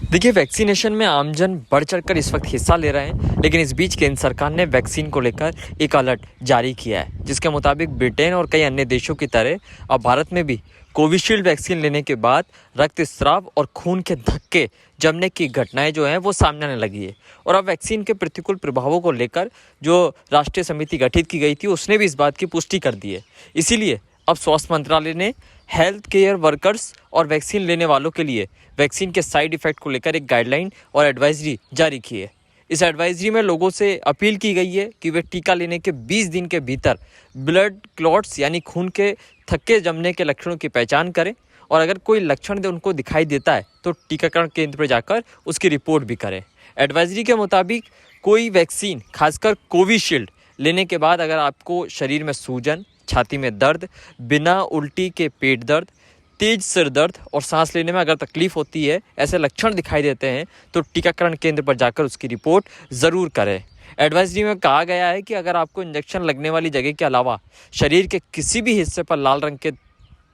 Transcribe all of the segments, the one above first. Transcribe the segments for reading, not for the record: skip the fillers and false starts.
देखिए, वैक्सीनेशन में आमजन बढ़ चढ़कर इस वक्त हिस्सा ले रहे हैं, लेकिन इस बीच केंद्र सरकार ने वैक्सीन को लेकर एक अलर्ट जारी किया है, जिसके मुताबिक ब्रिटेन और कई अन्य देशों की तरह अब भारत में भी कोविशील्ड वैक्सीन लेने के बाद रक्तस्राव और खून के धक्के जमने की घटनाएं जो हैं वो सामने आने लगी है। और अब वैक्सीन के प्रतिकूल प्रभावों को लेकर जो राष्ट्रीय समिति गठित की गई थी, उसने भी इस बात की पुष्टि कर दी है। इसीलिए अब स्वास्थ्य मंत्रालय ने हेल्थ केयर वर्कर्स और वैक्सीन लेने वालों के लिए वैक्सीन के साइड इफ़ेक्ट को लेकर एक गाइडलाइन और एडवाइजरी जारी की है। इस एडवाइजरी में लोगों से अपील की गई है कि वे टीका लेने के 20 दिन के भीतर ब्लड क्लॉट्स यानी खून के थक्के जमने के लक्षणों की पहचान करें, और अगर कोई लक्षण उनको दिखाई देता है तो टीकाकरण केंद्र पर जाकर उसकी रिपोर्ट भी करें। एडवाइजरी के मुताबिक कोई वैक्सीन, खासकर कोविशील्ड लेने के बाद अगर आपको शरीर में सूजन, छाती में दर्द, बिना उल्टी के पेट दर्द, तेज सिर दर्द और सांस लेने में अगर तकलीफ होती है, ऐसे लक्षण दिखाई देते हैं तो टीकाकरण केंद्र पर जाकर उसकी रिपोर्ट ज़रूर करें। एडवाइजरी में कहा गया है कि अगर आपको इंजेक्शन लगने वाली जगह के अलावा शरीर के किसी भी हिस्से पर लाल रंग के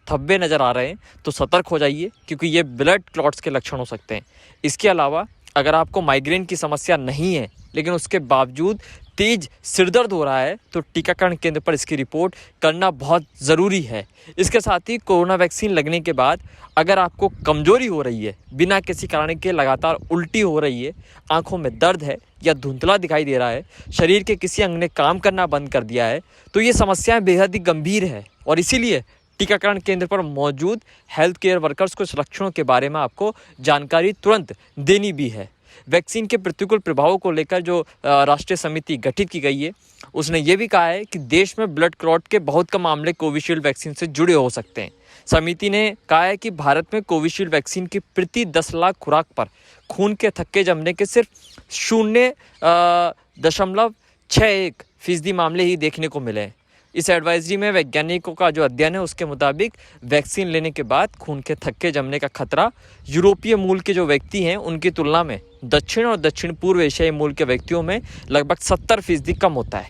धब्बे नज़र आ रहे हैं तो सतर्क हो जाइए, क्योंकि ये ब्लड क्लॉट्स के लक्षण हो सकते हैं। इसके अलावा अगर आपको माइग्रेन की समस्या नहीं है, लेकिन उसके बावजूद तेज सिरदर्द हो रहा है, तो टीकाकरण केंद्र पर इसकी रिपोर्ट करना बहुत ज़रूरी है। इसके साथ ही कोरोना वैक्सीन लगने के बाद अगर आपको कमजोरी हो रही है, बिना किसी कारण के लगातार उल्टी हो रही है, आंखों में दर्द है या धुंधला दिखाई दे रहा है, शरीर के किसी अंग ने काम करना बंद कर दिया है, तो ये समस्याएं बेहद ही गंभीर है। और इसीलिए टीकाकरण केंद्र पर मौजूद हेल्थ केयर वर्कर्स को इस लक्षणों के बारे में आपको जानकारी तुरंत देनी भी है। वैक्सीन के प्रतिकूल प्रभावों को लेकर जो राष्ट्रीय समिति गठित की गई है, उसने ये भी कहा है कि देश में ब्लड क्लॉट के बहुत कम मामले कोविशील्ड वैक्सीन से जुड़े हो सकते हैं। समिति ने कहा है कि भारत में कोविशील्ड वैक्सीन की प्रति 10 लाख खुराक पर खून के थक्के जमने के सिर्फ 0.61% मामले ही देखने को मिले हैं। इस एडवाइजरी में वैज्ञानिकों का जो अध्ययन है, उसके मुताबिक वैक्सीन लेने के बाद खून के थक्के जमने का खतरा यूरोपीय मूल के जो व्यक्ति हैं उनकी तुलना में दक्षिण और दक्षिण पूर्व एशियाई मूल के व्यक्तियों में लगभग 70% कम होता है।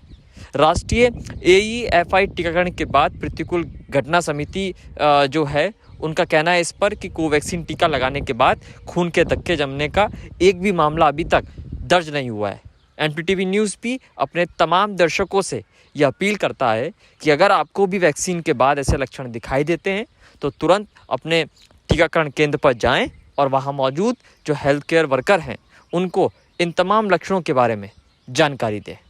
राष्ट्रीय AEFI टीकाकरण के बाद प्रतिकूल घटना समिति जो है, उनका कहना है इस पर कि कोवैक्सीन टीका लगाने के बाद खून के धक्के जमने का एक भी मामला अभी तक दर्ज नहीं हुआ है। NPTV न्यूज़ भी अपने तमाम दर्शकों से यह अपील करता है कि अगर आपको भी वैक्सीन के बाद ऐसे लक्षण दिखाई देते हैं तो तुरंत अपने टीकाकरण केंद्र पर जाएं और वहां मौजूद जो हेल्थ केयर वर्कर हैं उनको इन तमाम लक्षणों के बारे में जानकारी दें।